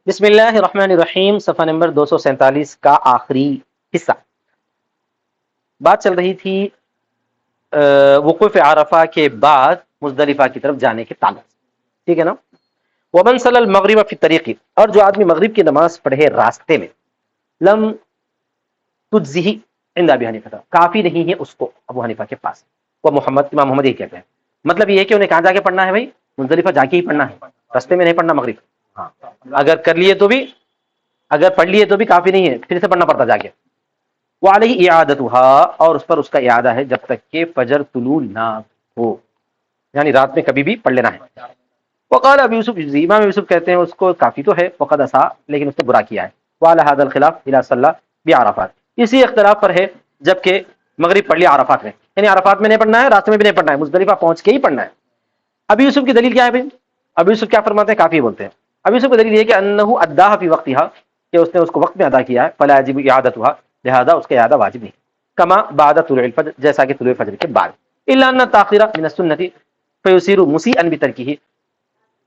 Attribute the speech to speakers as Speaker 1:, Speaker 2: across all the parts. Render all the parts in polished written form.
Speaker 1: بسم اللہ الرحمن الرحیم، صفحہ نمبر 247 کا آخری حصہ۔ بات چل رہی تھی وقوف عرفہ کے بعد مزدلفہ کی طرف جانے کے تعلق، ٹھیک ہے نا۔ ومن صلی المغرب فی الطریق، اور جو آدمی مغرب کی نماز پڑھے راستے میں، لم تجزہ عند ابی حنیفہ، کافی نہیں ہے اس کو ابو حنیفہ کے پاس۔ وہ محمد امام محمد یہ کہتے ہیں، مطلب یہ ہے کہ انہیں کہاں جا کے پڑھنا ہے بھائی؟ مزدلفہ جا کے ہی پڑھنا ہے، راستے میں نہیں پڑھنا مغرب۔ ہاں، اگر کر لیے تو بھی، اگر پڑھ لیے تو بھی کافی نہیں ہے، پھر سے پڑھنا پڑتا جا کے۔ وعلیہ اعادتها، اور اس پر اس کا اعادہ ہے جب تک کہ فجر طلوع نہ ہو، یعنی رات میں کبھی بھی پڑھ لینا ہے۔ وقال ابو یوسف، امام یوسف کہتے ہیں اس کو کافی تو ہے، وقد اساء، لیکن اس نے برا کیا ہے۔ وعلى هذا الخلاف اذا صلى بعرفات، اسی اختلاف پر ہے جبکہ مغرب پڑھ لیا عرفات میں، یعنی عرفات میں نہیں پڑھنا ہے، راستے میں بھی نہیں پڑھنا ہے، مزدلفہ پہنچ کے ہی پڑھنا ہے۔ ابو یوسف کی دلیل کیا ہے بھائی؟ ابو یوسف کیا فرماتے ہیں؟ کافی بولتے ہیں۔ ابو یوسف کی دلیل یہ کہ انہ اداها فی وقتها، کہ اس نے اس کو وقت میں ادا کیا ہے، فلا یجب اعادتها، لہذا اس کا اعادہ واجب نہیں، کما بعد طلوع الفجر، جیسا کہ طلوع فجر کے بعد، الا ان التاخير من السنه فيصير مسيئا بتركه،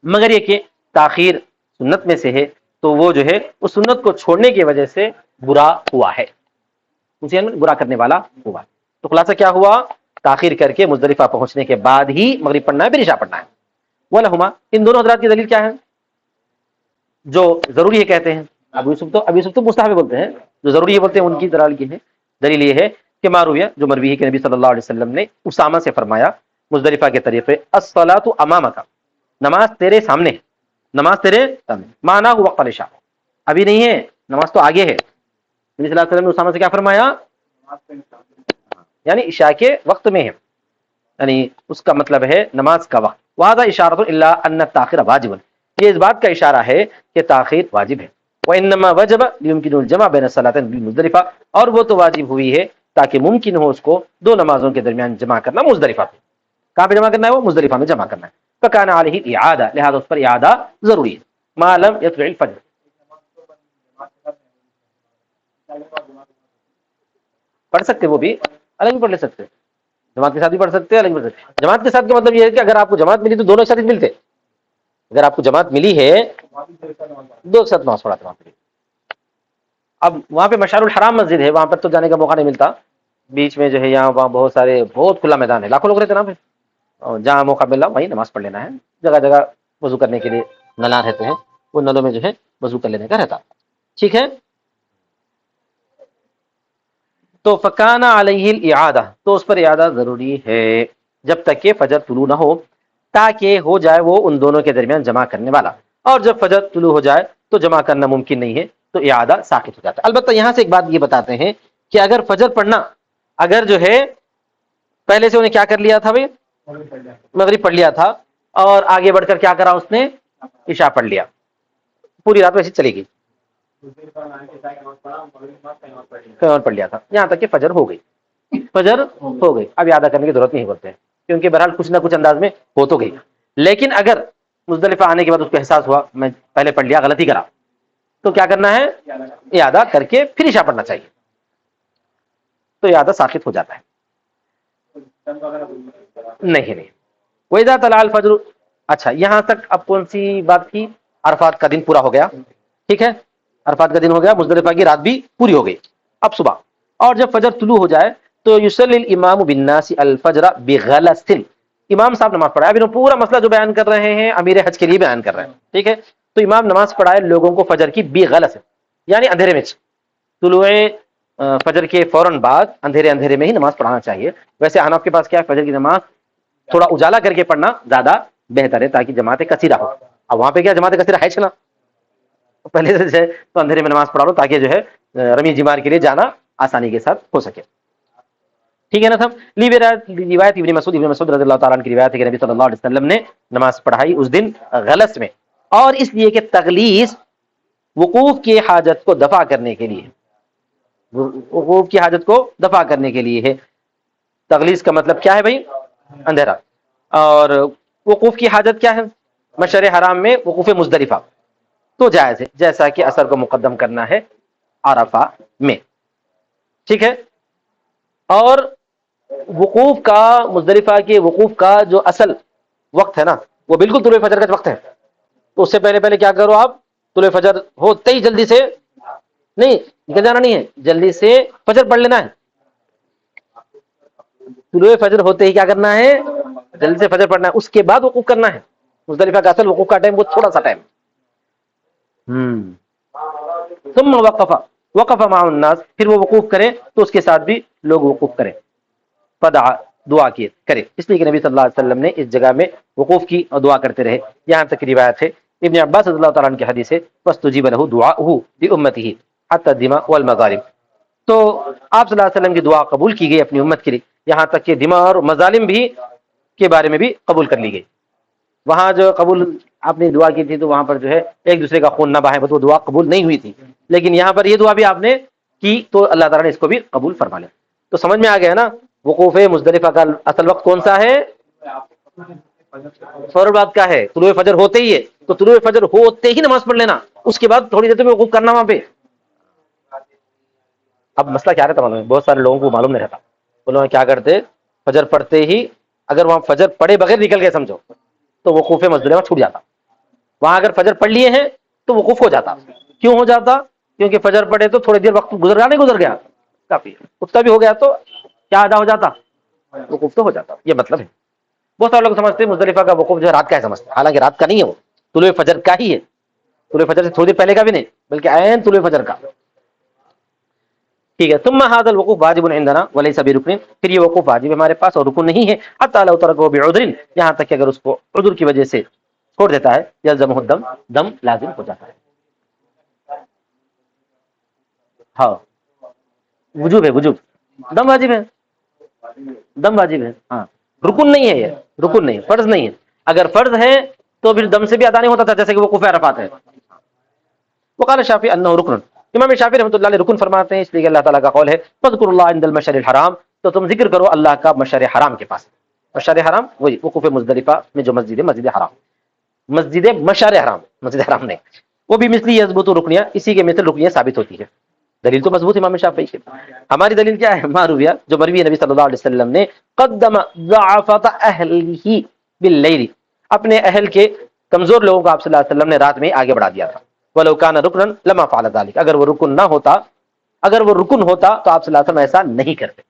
Speaker 1: مگر یہ کہ تاخیر سنت میں سے ہے تو وہ جو ہے اس سنت کو چھوڑنے کی وجہ سے برا ہوا ہے، مسیئا برا کرنے والا ہوا۔ تو خلاصہ کیا ہوا؟ تاخیر کر کے مزدلفہ پہنچنے کے بعد ہی مغرب پڑھنا ہے، پھر عشاء پڑھنا ہے۔ ولہما، ان دونوں حضرات کی دلیل کیا ہے؟ جو ضروری ہے کہتے ہیں، ابو یوسف تو مستحب بولتے ہیں، جو ضروری ہے بولتے ہیں ان کی دلال کی ہے، دلیل یہ ہے کہ مارویہ، جو مروی ہے کہ نبی صلی اللہ علیہ وسلم نے اسامہ سے فرمایا مزدلفہ کے طریقے، الصلاۃ امامک، نماز تیرے سامنے ہے، نماز تیرے سامنے، معنی وقت العشاء، ابھی نہیں ہے، نماز تو آگے ہے۔ نبی صلی اللہ علیہ وسلم نے اسامہ سے کیا فرمایا؟ یعنی عشاء کے وقت میں ہے، یعنی اس کا مطلب ہے نماز کا وقت۔ وہذا اشارۃ الی ان التاخیر واجب، یہ اس بات کا اشارہ ہے کہ تاخیر واجب ہے۔ وانما وجب لیمکن الجمع بین الصلاتین بالمزدلفہ، اور وہ تو واجب ہوئی ہے تاکہ ممکن ہو اس کو دو نمازوں کے درمیان جمع کرنا مزدلفہ پہ۔ کہاں پہ جمع کرنا ہے؟ وہ مزدلفہ میں جمع کرنا ہے۔ فکان علیہ الاعادہ، لہذا اس پر اعادہ ضروری ہے، ما لم یطلع الفجر۔ پڑھ سکتے، وہ بھی الگ بھی پڑھ لے سکتے، جماعت کے ساتھ بھی پڑھ سکتے ہیں، الگ بھی پڑھ سکتے ہیں۔ جماعت کے ساتھ کا مطلب یہ ہے کہ اگر آپ کو جماعت ملی تو دونوں ایک ساتھ ملتے، اگر آپ کو جماعت ملی ہے دو ایک ساتھ نماز پڑھاتے وہاں پہ۔ اب وہاں پہ مشعر الحرام مسجد ہے، وہاں پر تو جانے کا موقع نہیں ملتا، بیچ میں جو ہے یہاں وہاں بہت سارے، بہت کھلا میدان ہے، لاکھوں لوگ رہتے ہیں نا پہ، اور جہاں موقع مل رہا وہیں نماز پڑھ لینا ہے۔ جگہ جگہ وضو کرنے کے لیے نلان رہتے ہیں، ان نلوں میں جو ہے وضو کر لینے کا رہتا، ٹھیک ہے۔ تو فکان علیہ الاعادہ، تو اس پر اعادہ ضروری ہے جب تک کہ فجر طلوع نہ ہو، تاکہ ہو جائے وہ ان دونوں کے درمیان جمع کرنے والا، اور جب فجر طلوع ہو جائے تو جمع کرنا ممکن نہیں ہے تو اعادہ ساقط ہو جاتا ہے۔ البتہ یہاں سے ایک بات یہ بتاتے ہیں کہ اگر فجر پڑھنا، اگر جو ہے پہلے سے انہیں کیا کر لیا تھا بھائی؟ مغرب پڑھ لیا تھا، اور آگے بڑھ کر کیا کرا اس نے؟ عشاء پڑھ لیا، پوری رات ویسے چلے گی، اور پڑھ لیا تھا یہاں تک کہ فجر ہو گئی، فجر ہو گئی، اب اعادہ کرنے کی ضرورت نہیں بولتے ہیں، کیونکہ بہرحال کچھ نہ کچھ انداز میں ہو تو گئی۔ لیکن اگر مزدلفہ آنے کے بعد اس کو احساس ہوا میں پہلے پڑھ لیا، غلطی کرا، تو کیا کرنا ہے؟ اعادہ کر کے پھر عشاء پڑھنا چاہیے، تو اعادہ ساقط ہو جاتا ہے۔ نہیں، وَإِذَا طَلَعَ الْفَجْرُ، اچھا یہاں تک اب کون سی بات کی؟ عرفات کا دن پورا ہو گیا، ٹھیک ہے، عرفات کا دن ہو گیا، مزدلفہ کی رات بھی پوری ہو گئی، اب صبح، اور جب فجر طلوع ہو جائے تو یصلی الامام بالناس الفجر بغلس، امام صاحب نماز پڑھائے، ابھی ہم پورا مسئلہ جو بیان کر رہے ہیں امیر حج کے لیے بیان کر رہے ہیں، ٹھیک ہے، تو امام نماز پڑھائے لوگوں کو فجر کی بغلس، یعنی اندھیرے میں، طلوع فجر کے فوراً بعد اندھیرے میں ہی نماز پڑھانا چاہیے۔ ویسے حنف کے پاس کیا ہے؟ فجر کی نماز تھوڑا اجالا کر کے پڑھنا زیادہ بہتر ہے تاکہ جماعت کثیرہ ہو۔ اب وہاں پہ کیا جماعت کثیرہ ہے چلا، پہلے سے جو ہے تو اندھیرے میں نماز پڑھا لو تاکہ جو ہے رمی جمار کے لیے جانا آسانی کے ساتھ ہو سکے، ٹھیک ہے نا صاحب۔ روایت ابن مسعود رضی اللہ تعالیٰ عنہ کی روایت ہے کہ نبی صلی اللہ علیہ وسلم نے نماز پڑھائی اس دن غلس میں، اور اس لیے کہ تغلیظ وقوف کی حاجت کو دفع کرنے کے لیے، وقوف کی حاجت کو دفع کرنے کے لیے ہے۔ تغلیظ کا مطلب کیا ہے بھائی؟ اندھیرا، اور وقوف کی حاجت کیا ہے؟ مشعر حرام میں وقوف مزدلفہ، تو جائز ہے، جیسا کہ اثر کو مقدم کرنا ہے عرفہ میں، ٹھیک ہے۔ اور وقوف کا، مزدلفہ کے وقوف کا جو اصل وقت ہے نا وہ بالکل طلوع فجر کا وقت ہے، تو اس سے پہلے کیا کرو آپ؟ طلوع فجر ہوتے ہی جلدی سے نہیں نکل جانا نہیں ہے، جلدی سے فجر پڑھ لینا ہے. طلوع فجر ہوتے ہی کیا کرنا ہے؟ جلدی سے فجر پڑھنا ہے، اس کے بعد وقوف کرنا ہے. مزدلفہ کا اصل وقوف کا ٹائم وہ تھوڑا سا ٹائم. ثم وقف مع الناس، پھر وہ وقوف کرے تو اس کے ساتھ بھی لوگ وقوف کریں. فدعا، دعا کی کرے، اس لیے کہ نبی صلی اللہ علیہ وسلم نے اس جگہ میں وقوف کی اور دعا کرتے رہے. یہاں تک روایت ہے ابن عباس رضی اللہ تعالیٰ عنہ کی حدیث ہے فاستجیب له دعاؤه لامته حتى الدماء والمظالم. تو آپ صلی اللہ علیہ وسلم کی دعا قبول کی گئی اپنی امت کے لیے، یہاں تک کہ دماء اور مظالم بھی کے بارے میں بھی قبول کر لی گئی. وہاں جو قبول آپ نے دعا کی تھی تو وہاں پر جو ہے ایک دوسرے کا خون نہ بہائے، وہ دعا قبول نہیں ہوئی تھی. لیکن یہاں پر یہ دعا بھی آپ نے کی تو اللہ تعالیٰ نے اس کو بھی قبول فرما لیا. تو سمجھ میں آ گیا نا وقوف مزدلفہ کا اصل وقت کون سا ہے؟ فوراً بعد کا ہے، طلوع فجر ہوتے ہی ہے. تو طلوع فجر ہوتے ہی نماز پڑھ لینا، اس کے بعد تھوڑی دیر تمہیں وقوف کرنا وہاں پہ. اب مسئلہ کیا رہتا معلوم ہے، بہت سارے لوگوں کو معلوم نہیں رہتا. وہ لوگ کیا کرتے، فجر پڑھتے ہی اگر وہاں فجر پڑھے بغیر نکل گئے سمجھو تو وقوف مزدلفہ چھوٹ جاتا. وہاں اگر فجر پڑھ لیے ہیں تو وقوف ہو جاتا. کیوں ہو جاتا؟ کیونکہ فجر پڑھے تو تھوڑی دیر وقت گزر گیا، نہیں گزر گیا کافی اتنا بھی ہو گیا تو کیا ادا ہو جاتا، وقوف تو ہو جاتا. یہ مطلب ہے. بہت سارے لوگ سمجھتے ہیں مزدلفہ کا وقوف جو ہے رات کا ہے سمجھتے ہیں، حالانکہ رات کا نہیں ہے، وہ طلوع فجر کا ہی ہے. طلوع فجر سے تھوڑی دیر پہلے کا بھی نہیں بلکہ عین طلوع فجر کا. ٹھیک ہے. ثم هذا الوقوف واجب عندنا وليس بركن، پھر یہ وقوف واجب ہمارے پاس اور رکن نہیں ہے. حتى لو تركه بعذر، یہاں تک کہ اگر اس کو عذر کی وجہ سے چھوڑ دیتا ہے یلزمه الدم، دم لازم ہو جاتا ہے. ہاں وجوب ہے، وجوب دم واجب ہے، دم واجب ہے. ہاں رکن نہیں ہے، یہ رکن نہیں، فرض نہیں ہے. اگر فرض ہے تو پھر دم سے بھی ادا نہیں ہوتا تھا، جیسے کہ وقوف عرفات ہے. وقال الشافعي انه رکن، امام شافعی رحمۃ اللہ علیہ رکن فرماتے ہیں، اس لیے کہ اللہ تعالیٰ کا قول ہے فاذکروا اللہ عند المشعر الحرام، تو تم ذکر کرو اللہ کا مشعر حرام کے پاس. مشعر حرام وہی وقوف مزدلفہ میں جو مسجد ہے، مسجد حرام، مسجد مشعر حرام، مسجد حرام نہیں. وہ بھی مثلی یثبت رکنیہ، اسی کے مثل رکنیہ ثابت ہوتی ہے. دلیل تو مضبوط امام شافعی کی. ہماری دلیل کیا ہے؟ معرویہ جو مروی ہے نبی صلی اللہ علیہ وسلم نے قدم ضعفۃ اہلہ باللیل، اپنے اہل کے کمزور لوگوں کو آپ صلی اللہ علیہ وسلم نے رات میں آگے بڑھا دیا تھا. ولو کان رکنا لما فعل ذلك، اگر وہ رکن نہ ہوتا، اگر وہ رکن ہوتا تو آپ صلی اللہ علیہ وسلم ایسا نہیں کرتے.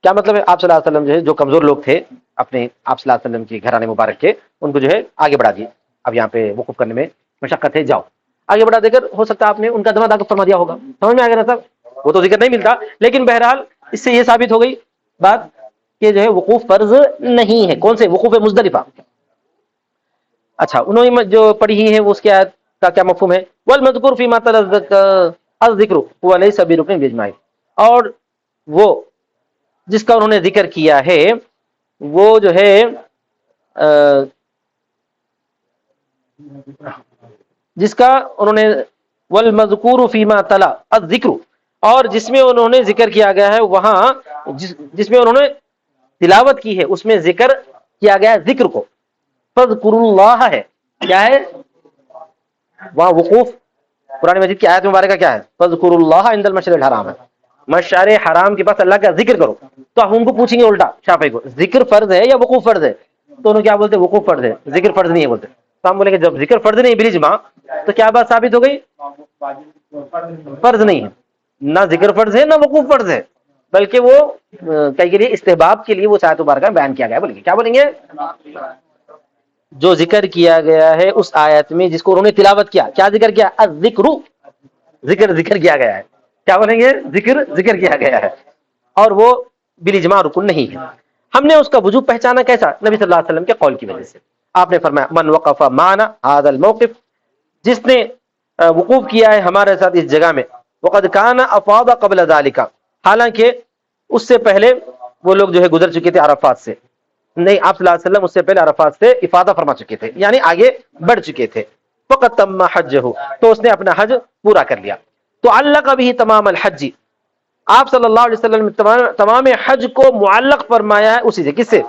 Speaker 1: کیا مطلب ہے؟ آپ صلی اللہ علیہ وسلم جو ہے جو کمزور لوگ تھے اپنے آپ صلی اللہ علیہ وسلم کے گھرانے مبارک کے، ان کو جو ہے آگے بڑھا دیے. اب یہاں پہ وقوف کرنے میں مشقت ہے، جاؤ آگے بڑھا دے کر، ہو سکتا ہے آپ نے ان کا دماغ داغ فرما دیا ہوگا. سمجھ میں آ گیا نا سب؟ وہ تو ذکر نہیں ملتا، لیکن بہرحال اس سے یہ ثابت ہو گئی بات کہ جو ہے وقوف فرض نہیں ہے. کون سے؟ وقوف مزدلفہ. اچھا انہوں نے جو پڑھی ہی ہے وہ اس کی آیت کا کیا مفہوم ہے؟ والمذکور فیما الذکر هو ليس برکن باجماع، اور وہ جس کا انہوں نے ذکر کیا ہے وہ جو ہے جس کا انہوں نے والمذکور فیما تلا الذکر، اور جس میں انہوں نے ذکر کیا گیا ہے وہاں جس میں انہوں نے تلاوت کی ہے اس میں ذکر کیا گیا ہے ذکر کو. فاذکروا اللہ ہے، کیا ہے وہاں وقوف قرآن مجید کی آیت مبارکہ کیا ہے؟ فاذکروا اللہ عند المشعر الحرام ہے. مشعر حرام کے پاس اللہ کا ذکر کرو. تو ہم کو پوچھیں گے الٹا شافعی کو، ذکر فرض ہے یا وقوف فرض ہے؟ تو انہوں کیا بولتے ہیں؟ وقوف فرض ہے، ذکر فرض نہیں ہے بولتے. تو ہم بولیں گے جب ذکر فرض نہیں بالاجماع تو کیا بات ثابت ہو گئی؟ فرض نہیں ہے، نہ ذکر فرض ہے نہ وقوف فرض ہے، بلکہ وہ کئی کے لیے استحباب کے لیے وہ آیت مبارکہ میں بیان کیا گیا. بولیں گے کیا بولیں گے؟ جو ذکر کیا گیا ہے اس آیت میں جس کو انہوں نے تلاوت کیا، کیا ذکر کیا؟ الذکر، ذکر کیا گیا ہے. کیا بولیں گے؟ ذکر کیا گیا ہے، اور وہ بالاجماع رکن نہیں ہے. ہم نے اس کا وجوب پہچانا کیسا؟ نبی صلی اللہ علیہ وسلم کے قول کی وجہ سے. آپ نے فرمایا من وقف معنا هذا الموقف، جس نے وقوف کیا ہے ہمارے ساتھ اس جگہ میں، وقد كان افاض قبل ذلك، حالانکہ اس سے پہلے وہ لوگ جو ہے گزر چکے تھے عرفات سے. نہیں، آپ صلی اللہ علیہ وسلم اس سے پہلے عرفات سے افاضہ فرما چکے تھے، یعنی آگے بڑھ چکے تھے. فقط تم حجہ، تو اس نے اپنا حج پورا کر لیا. تو علق بھی تمام الحج، آپ صلی اللہ علیہ وسلم نے تمام حج کو معلق فرمایا ہے اسی سے. کس سے؟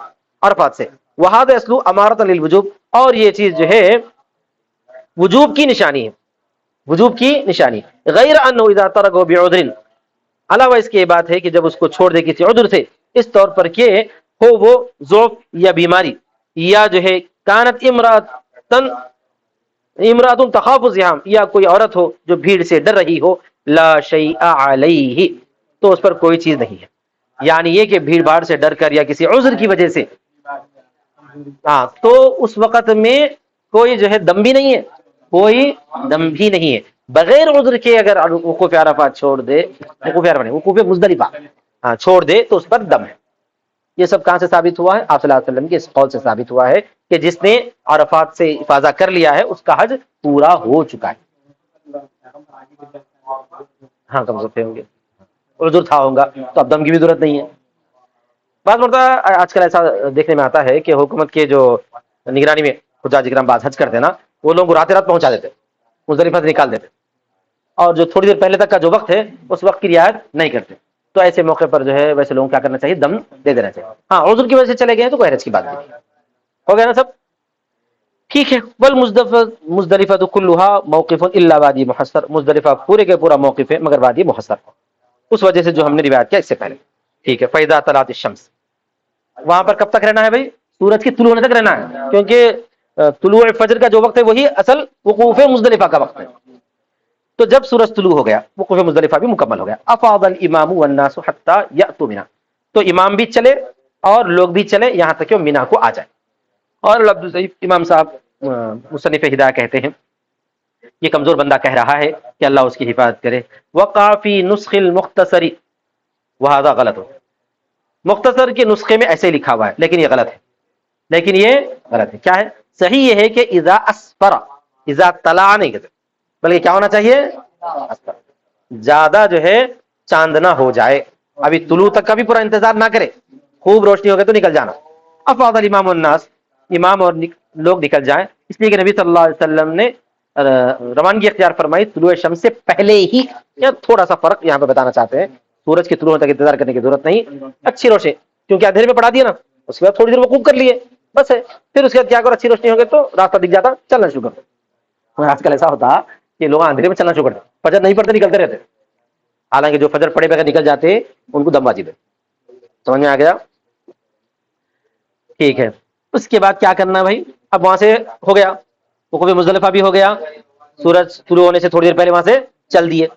Speaker 1: عرفات سے. وہذا اصل امارۃ للوجوب، اور یہ چیز جو ہے وجوب کی نشانی ہے، وجوب کی نشانی. غیر انہ اذا ترکہ بعذر، علاوہ اس کی یہ بات ہے کہ جب اس کو چھوڑ دے کسی عذر سے، اس طور پر کہ ہو وہ ضعف یا بیماری، یا جو ہے کانت امراتن امراتن تخاف الزحام، یا کوئی عورت ہو جو بھیڑ سے ڈر رہی ہو، لا شیء علیہ، تو اس پر کوئی چیز نہیں ہے، یعنی یہ کہ بھیڑ بھاڑ سے ڈر کر یا کسی عذر کی وجہ سے، ہاں تو اس وقت میں کوئی جو ہے دم بھی نہیں ہے، کوئی دم بھی نہیں ہے، بغیر عذر کے اگر وقوف عرفات چھوڑ دے، وقوف عرفات نہیں، وقوف مزدلفہ ہاں چھوڑ دے تو اس پر دم ہے۔ یہ سب کہاں سے ثابت ہوا ہے؟ آپ صلی اللہ علیہ وسلم کے اس قول سے ثابت ہوا ہے کہ جس نے عرفات سے افاضہ کر لیا ہے اس کا حج پورا ہو چکا ہے۔ ہاں کمزور تھے ہوں گے، عذر تھا ہوگا تو اب دم کی بھی ضرورت نہیں ہے۔ بعض مرتبہ آج کل ایسا دیکھنے میں آتا ہے کہ حکومت کے جو نگرانی میں حجاج کرام بعض حج کرتے ہیں نا، وہ لوگ رات رات پہنچا دیتے، مزدلفہ سے نکال دیتے، اور جو تھوڑی دیر پہلے تک کا جو وقت ہے اس وقت کی رعایت نہیں کرتے، تو ایسے موقع پر جو ہے ویسے لوگوں کو کیا کرنا چاہیے؟ دم دے دینا چاہیے۔ ہاں عذر کی وجہ سے چلے گئے ہیں تو کوئی حرج کی بات نہیں، ہو گیا نا سب ٹھیک ہے۔ مزدلفہ کلھا موقف الا وادی محصر، مزدلفہ پورے کے پورا موقف ہے مگر وادی محصر، اس وجہ سے جو ہم نے روایت کیا اس سے پہلے، ٹھیک ہے۔ فاذا طلعت الشمس، وہاں پر کب تک رہنا ہے بھائی؟ سورج کی طلوع ہونے تک رہنا ہے، کیونکہ طلوع فجر کا جو وقت ہے وہی اصل وقوف مزدلفہ کا وقت ہے، تو جب سورج طلوع ہو گیا وقوف مزدلفہ بھی مکمل ہو گیا۔ افاض الامام والناس حتى ياتوا منى، تو امام بھی چلے اور لوگ بھی چلے یہاں تک کہ وہ مینا کو آ جائے۔ اور عبدالضعیف امام صاحب مصنف ہدایہ کہتے ہیں یہ کمزور بندہ کہہ رہا ہے کہ اللہ اس کی حفاظت کرے۔ وقع فی نسخ المختصر وهذا غلط، مختصر کے نسخے میں ایسے لکھا ہوا ہے لیکن یہ غلط ہے، لیکن یہ غلط ہے۔ کیا ہے؟ صحیح یہ ہے کہ اذا اسفر، اذا طلع نہیں کہتے بلکہ کیا ہونا چاہیے؟ اسفر، زیادہ جو ہے چاند نہ ہو جائے، ابھی طلوع تک کا بھی پورا انتظار نہ کرے، خوب روشنی ہو گئے تو نکل جانا۔ افاض الامام والناس، امام اور لوگ نکل جائیں، اس لیے کہ نبی صلی اللہ علیہ وسلم نے روانگی اختیار فرمائی طلوع شمس سے پہلے ہی۔ یا تھوڑا سا فرق یہاں پہ بتانا چاہتے ہیں، سورج کی طلوع ہونے تک انتظار کرنے کی ضرورت نہیں، اچھی روشنی کیونکہ اندھیرے میں پڑھا دیا نا، اس کے بعد تھوڑی دیر وقوف کر لیے بس ہے، پھر اس کے بعد کیا کرو، اچھی روشنی ہو گئی تو راستہ دکھ جاتا، چلنا شروع کرو۔ آج کل ایسا ہوتا کہ لوگ اندھیرے میں چلنا شروع کرتے، فجر نہیں پڑھتے نکلتے رہتے، حالانکہ جو فجر پڑھے بغیر نکل جاتے ان کو دم واجب ہے۔ سمجھ میں آ گیا؟ ٹھیک ہے۔ اس کے بعد کیا کرنا ہے بھائی؟ اب وہاں سے ہو گیا وقوف مزدلفہ بھی ہو گیا، سورج طلوع ہونے سے تھوڑی دیر پہلے وہاں سے چل دیے،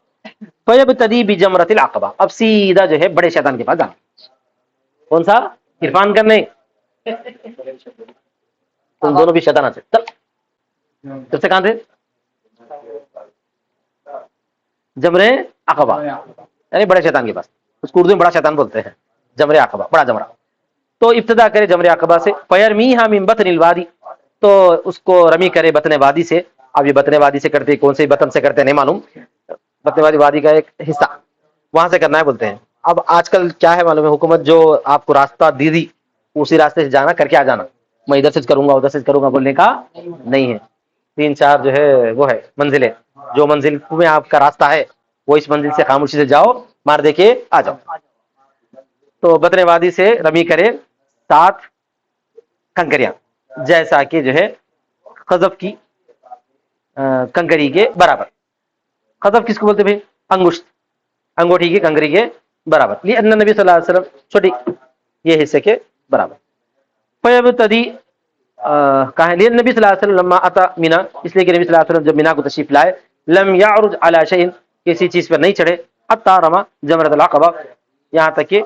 Speaker 1: فیبتدی بجمرۃ العقبہ، اب سیدھا جو ہے بڑے شیطان کے پاس جانا۔ کون سا؟ عرفان کرنے، تم دونوں بھی شیطان سے چل سے کہاں تھے؟ جمرے عقبہ یعنی بڑے شیطان کے پاس، اس کو اردو میں بڑا شیطان بولتے ہیں، جمرے عقبہ بڑا جمرہ۔ تو ابتدا کرے جمرے عقبہ سے، فیرمیھا من بطن الوادی، تو اس کو رمی کرے بطن وادی سے۔ اب یہ بطن وادی سے کرتے کون سے بطن سے کرتے نہیں معلوم، بطن وادی کا ایک حصہ وہاں سے کرنا ہے بولتے ہیں۔ اب آج کل کیا ہے معلوم ہے، حکومت جو آپ کو راستہ دی اسی راستے سے جانا، کر کے آ جانا، میں ادھر سے کروں گا ادھر سے کروں گا بولنے کا نہیں ہے۔ 3-4 جو ہے وہ ہے منزلیں، جو منزل میں آپ کا راستہ ہے وہ اس منزل سے خاموشی سے جاؤ، مار دے کے آ جاؤ۔ تو بطن وادی سے رمی کرے 7 کنکریاں، جیسا کہ جو ہے قذف کی کنکری کے برابر۔ قذف کس کو بولتے بھائی؟ انگشت، انگوٹھی کی کنکری کے برابر، لأن نبی صلی اللہ علیہ وسلم، چھوٹی یہ حصے کے برابر۔ فیبتدی کہا لأن نبی صلی اللہ علیہ وسلم لما اتا مینا، اس لیے کہ نبی صلی اللہ علیہ وسلم جب مینا کو تشریف لائے، لم یعرج علی شیء، کسی چیز پر نہیں چڑھے، حتی رمى جمرۃ العقبہ، یہاں تک کہ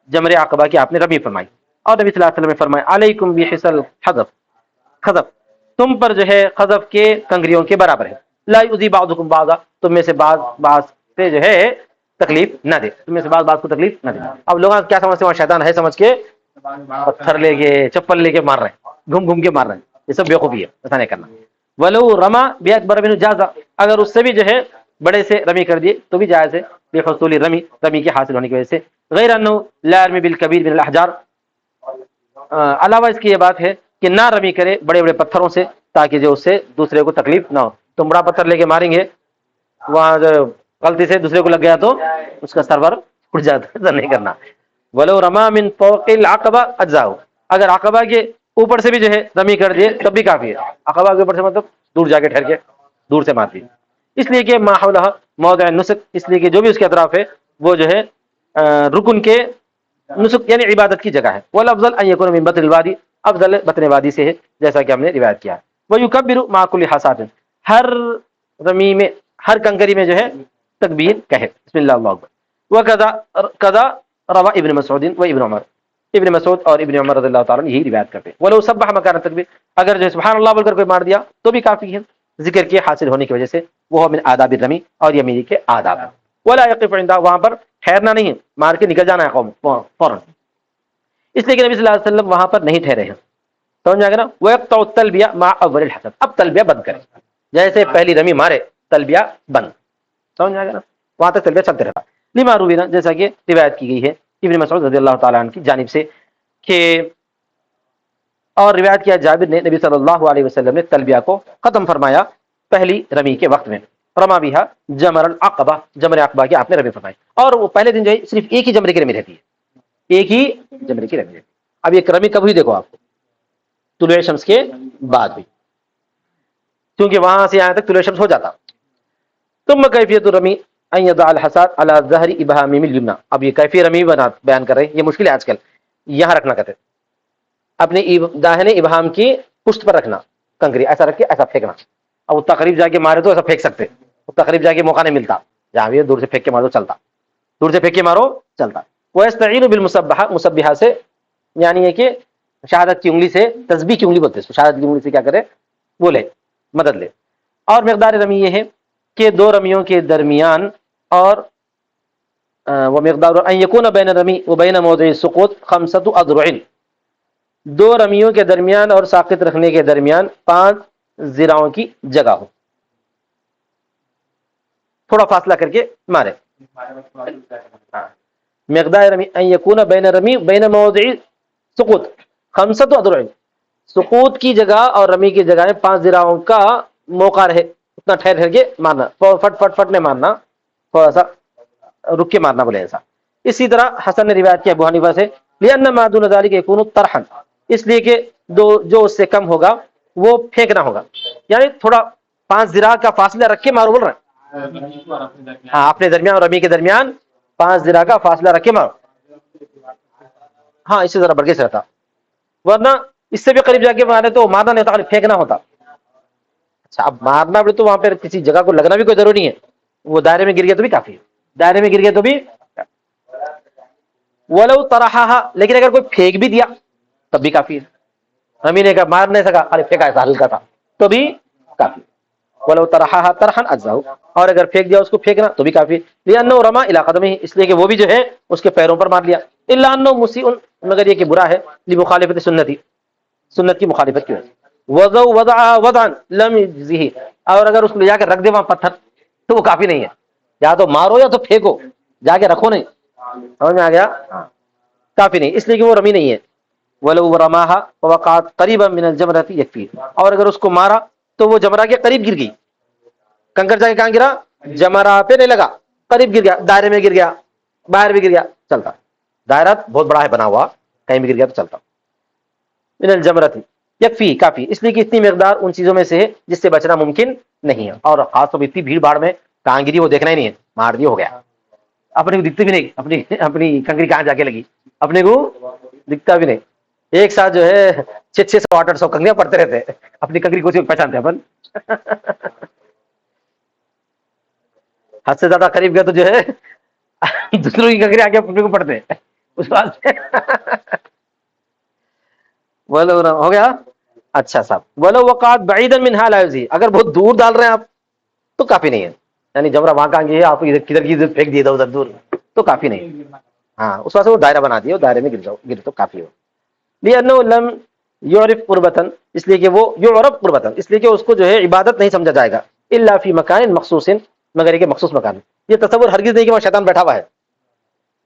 Speaker 1: جمرے عقبہ کی آپ نے رمی فرمائی۔ اور نبی صلی اللہ علیہ وسلم نے فرمایا علیکم بحصى الحذف، خذف تم پر جو ہے خذف کے کنکریوں کے برابر ہے، لا یؤذی بعضکم بعضا، تم میں سے بعض پہ جو ہے تکلیف نہ دے، تم میں سے بعض کو تکلیف نہ دے۔ اب لوگ کیا سمجھتے ہیں وہاں شیطان ہے سمجھ کے پتھر لے کے چپل لے کے مار رہے ہیں، گھوم گھوم کے مار رہے ہیں، یہ سب بیوقوفی ہے، ایسا نہیں کرنا۔ ولو رما باکبر منه جاز، اگر اس سے بھی جو ہے بڑے سے رمی کر دیے تو بھی جائز ہے، بحصول رمی کے حاصل ہونے کی وجہ سے، غیر انه لا يرمي بالكبير من الاحجار، علاوہ اس کی یہ بات ہے کہ نہ رمی کرے بڑے بڑے پتھروں سے، تاکہ جو اس سے دوسرے کو تکلیف نہ ہو۔ تم بڑا پتھر لے کے ماریں گے، وہاں غلطی سے دوسرے کو لگ گیا تو اس کا سرور اٹھ جاتا ہے، ایسا نہیں کرنا۔ ولو رما من فوق العقبہ اجزاؤ، اگر عقبہ کے اوپر سے بھی جو ہے رمی کر دیے تب بھی کافی ہے، عقبہ کے اوپر سے مطلب دور جا کے ٹھہر کے دور سے مار دی، اس لیے کہ ما حولها موضع النسک، اس لیے کہ جو بھی اس کے اطراف ہے وہ جو ہے رکن کے نسک یعنی عبادت کی جگہ ہے۔ والافضل ان يكون من بطن الوادی، افضل بطن وادی سے ہے، جیسا کہ ہم نے روایت کیا ہے۔ ويكبر مع كل حصاة، ہر رمی میں، ہر کنکری میں جو ہے تکبیر کہے، بسم اللہ اللہ اکبر. وکذا روا ابن مسعود و ابن عمر، ابن مسعود اور ابن عمر رضی اللہ تعالیٰ یہی روایت کرتے ہیں. ولو سبح مکان تکبیر، اگر جو سبحان اللہ بول کر کوئی مار دیا تو بھی کافی ہے، ذکر کے حاصل ہونے کی وجہ سے. وہ من آداب الرمی، اور یہ میری کے آداب ہے. ولا یقف عندہ، وہاں پر ٹھہرنا نہیں ہے، مار کے نکل جانا ہے قوم فوراً. اس لیے کہ نبی صلی اللہ علیہ وسلم وہاں پر نہیں ٹھہرے ہیں. سمجھ آ گیا نا. ويقطع التلبیہ مع اول الحسن، اب تلبیہ بند کرے، جیسے پہلی رمی مارے تلبیہ بند. سمجھ آ گیا نا، وہاں تک تلبیہ چلتے رہتا. لما روینا، جیسا کہ روایت کی گئی ہے ابن مسعود رضی اللہ تعالیٰ عنہ کی جانب سے کہ، اور روایت کیا جابر نے، نبی صلی اللہ علیہ وسلم نے تلبیہ کو ختم فرمایا پہلی رمی کے وقت میں. رما بها جمر العقبہ، جمر عقبہ کی آپ نے رمی فرمائی. اور وہ پہلے دن جو ہے صرف ایک ہی جمرے کی رمی رہتی ہے، ایک ہی جمرے کی رمی رہتی ہے. اب یہ رمی کب ہوئی دیکھو آپ کو، طلوع شمس کے بعد ہوئی، کیونکہ وہاں سے یہاں تک طلوع شمس ہو جاتا. ثم کیفیت الرمی ان یضع الحصاة على ظهر ابهامه اليمنى. اب یہ کیفیت رمی بیان کر رہے ہیں، یہ مشکل ہے آج کل. یہاں رکھنا کہتے اپنے داہنے ابہام کی پشت پر رکھنا کنکری، ایسا رکھ کے ایسا پھینکنا. اب وہ تقریب جا کے مارے تو ایسا پھینک سکتے، وہ تقریب جا کے موقع نہیں ملتا، جہاں بھی دور سے پھینک کے مارو چلتا، دور سے پھینک کے مارو چلتا. ويستعين بالمسبحہ، مسبحہ سے یعنی ہے کہ شہادت کی انگلی سے، تسبیح کی انگلی بولتے ہیں، شہادت کی انگلی سے کیا کرے، وہ لے، مدد لے. اور مقدار رمی یہ ہے کہ دو رمیوں کے درمیان، اور وہ مقدار ان یکون بین رمی و بین موضع السقوط 5 اذرع، دو رمیوں کے درمیان اور ساقط رکھنے کے درمیان 5 ذراعوں کی جگہ ہو، تھوڑا فاصلہ کر کے مارے. مقدار رمی ان یکون بین رمی بین موضع سقوط 5 اذرع، سقوط کی جگہ اور رمی کی جگہ میں 5 ذراعوں کا موقع رہے، اتنا ٹھہر ٹھہر کے مارنا، فٹ فٹ فٹ میں مارنا، تھوڑا سا رک کے مارنا بولے ایسا. اسی طرح حسن نے روایت کیا ابو حنیفہ سے، لأن ما دون ذلك يكون طرحا، اس لیے کہ جو اس سے کم ہوگا وہ پھینکنا ہوگا، یعنی تھوڑا 5 ذراع کا فاصلہ رکھ کے مارو بول رہے ہیں. ہاں، اپنے درمیان اور رمی کے درمیان 5 ذراع کا فاصلہ رکھ کے مارو. ہاں، اس سے ذرا بڑھ کے سے رہتا، ورنہ اس سے بھی قریب جا کے مارے تو مارنا نہیں ہوتا، خالی پھینکنا ہوتا. اچھا، اب مارنا بھی تو وہاں پہ کسی جگہ کو لگنا بھی کوئی ضروری نہیں ہے، وہ دائرے میں گر گیا تو بھی کافی ہے، دائرے میں گر گیا تو بھی. ولو طرحها، لیکن اگر کوئی پھینک بھی دیا تب بھی کافی ہے. رمی نے کہا مار نہیں سکا، خالی پھینکا ایسا ہلکا تھا تو بھی کافی. ولو طرحها طرحا اجزاء، اور اگر پھینک دیا اس کو پھینکنا تو بھی کافی. لانه رمى الى قدمه، اس لیے کہ وہ بھی جو ہے اس کے پیروں پر مار لیا. الا انه مسيء، مگر یہ کہ برا ہے، لمخالفت سنتی، سنت کی مخالفت کی وجہ سے. وضع وضعا لم يجزه، اور اگر اس کو لے جا کے رکھ دے وہاں پتھر تو وہ کافی نہیں ہے، یا تو مارو یا تو پھینکو، جا کے رکھو نہیں. سمجھ میں آ گیا؟ کافی نہیں، اس لیے کہ وہ رمی نہیں ہے. ولو رماها ووقعت قریبا من الجمرة يكفي، اور اگر اس کو مارا تو وہ جمرہ کے قریب گر گئی، کنکر جا کے کہاں گرا، جمرہ پہ نہیں لگا، قریب گر گیا، دائرے میں گر گیا، باہر بھی گر گیا، چلتا. دائرہ بہت بڑا ہے بنا ہوا، کہیں بھی گر گیا تو چلتا. من الجمرة یکفی، کافی، اس لیے کہ اتنی مقدار ان چیزوں میں سے ہے جس سے بچنا ممکن نہیں ہے. اور خاص طور پر اتنی بھیڑ بھاڑ میں کہاں گری وہ دیکھنا ہی نہیں ہے، مار دی ہو گیا، اپنے کو دکھتے بھی نہیں، اپنی کنکری کہاں جا کے لگی اپنے کو دکھتا بھی نہیں. ایک ساتھ جو ہے 600 800 کنکریاں پڑتے رہتے، اپنی کنکری کو پہچانتے اپن. حد سے زیادہ قریب گیا تو جو ہے دوسروں کی کنکری آگے اپنے کو پڑتے اس بات سے. بولو ہو گیا. اچھا صاحب، ولو وقعت بعیدا منها لا یجزی، اگر بہت دور ڈال رہے ہیں آپ تو کافی نہیں ہے، یعنی جمرہ وہاں کہاں گئی ہے، آپ کدھر کی پھینک دیے ادھر دور تو کافی نہیں. ہاں، اس واسطے وہ دائرہ بنا دیا، دائرے میں گر جاؤ، گر تو کافی ہو. لأنه لم یعرف قربتا، اس لیے کہ وہ یعرف قربتا، اس لیے کہ اس کو جو ہے عبادت نہیں سمجھا جائے گا، الا فی مکان مخصوص، مگر ایک مخصوص مکان. یہ تصور ہرگز نہیں کہ وہاں شیطان بیٹھا ہوا ہے،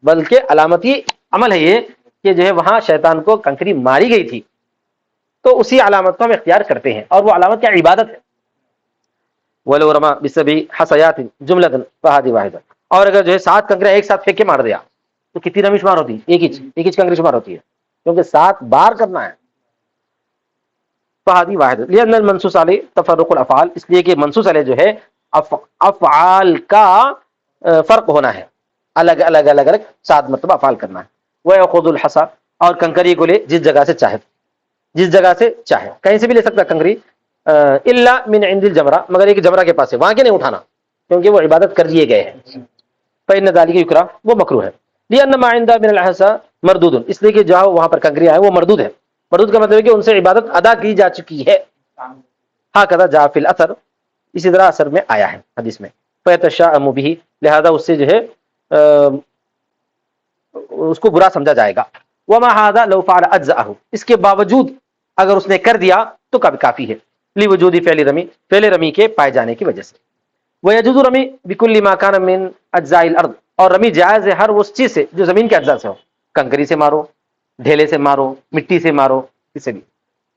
Speaker 1: بلکہ علامتی عمل ہے یہ کہ جو ہے وہاں شیطان کو کنکری ماری گئی تھی، تو اسی علامت کو ہم اختیار کرتے ہیں، اور وہ علامت کیا عبادت ہے. ولو رما بسبع حصیات جملۃ فهذه واحدہ، اور اگر جو ہے 7 کنکریاں ایک ساتھ پھینک کے مار دیا تو کتنی رمی شمار ہوتی ہے، ایک ہی کنکری شمار ہوتی ہے، کیونکہ 7 بار کرنا ہے. فهذه واحدہ لأن المنصوص علیہ تفرق الافعال، اس لیے کہ منصوص علیہ جو ہے افعال کا فرق ہونا ہے، الگ الگ الگ الگ 7 مرتبہ افعال کرنا ہے. ويأخذ الحصى، اور کنکری کو لے جس جگہ سے چاہے، جس جگہ سے چاہے، کہیں سے بھی لے سکتا کنکری، الا من عند الجمرہ، مگر ایک جمرہ کے پاس ہے، وہاں کے نہیں اٹھانا کیونکہ وہ عبادت کر لیے گئے ہیں، فإن ذلك یکرہ، وہ مکروہ ہے، لأن ما عند من الحصى مردود، اس لیے کہ جہاں وہاں پر کنکریاں ہے وہ مردود ہے، مردود کا مطلب ہے کہ ان سے عبادت ادا کی جا چکی ہے، ہاکذا جاء فی الاثر، اسی طرح اثر میں آیا ہے حدیث میں، فیتشاءم به، لہذا اس سے جو ہے اس کو برا سمجھا جائے گا، وما هذا لو فعل اجزأه، اس کے باوجود اگر اس نے کر دیا تو کافی ہے، لوجود فعل رمی، فعل رمی کے پائے جانے کی وجہ سے، ويجوز رمی بكل ما كان من اجزاء الارض، اور رمی جائز ہے ہر اس چیز سے جو زمین کے اجزاء سے ہو، کنکری سے مارو، ڈھیلے سے مارو، مٹی سے مارو، کس سے بھی،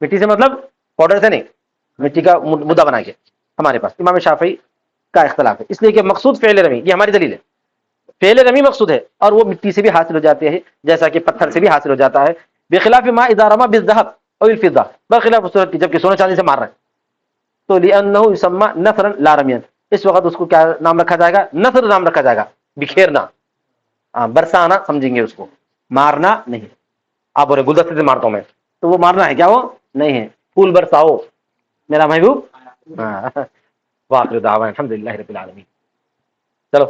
Speaker 1: مٹی سے مطلب پاؤڈر سے نہیں، مٹی کا مدہ بنا کے، ہمارے پاس امام شافعی کا اختلاف ہے، اس لیے کہ مقصود فعل رمی، یہ ہماری دلیل ہے، فعل رمی مقصود ہے، اور وہ مٹی سے بھی حاصل ہو جاتے ہیں جیسا کہ پتھر سے بھی حاصل ہو جاتا ہے، بخلاف ما اذا رمى بالذهب او الفضه، بخلاف صورت کی جب کہ سونے چاندی سے مار رہے ہیں، تو لانه يسمى نثرا لا رميا، اس وقت اس کو کیا نام رکھا جائے گا، نثر نام رکھا جائے گا، بکھیرنا، برسانا سمجھیں گے اس کو، مارنا نہیں، آپ بولے گلدستے سے مارتا ہوں میں، تو وہ مارنا ہے کیا، وہ نہیں ہے، پھول برساؤ میرا محبوب، واخر دعوانا الحمدللہ رب العالمین، چلو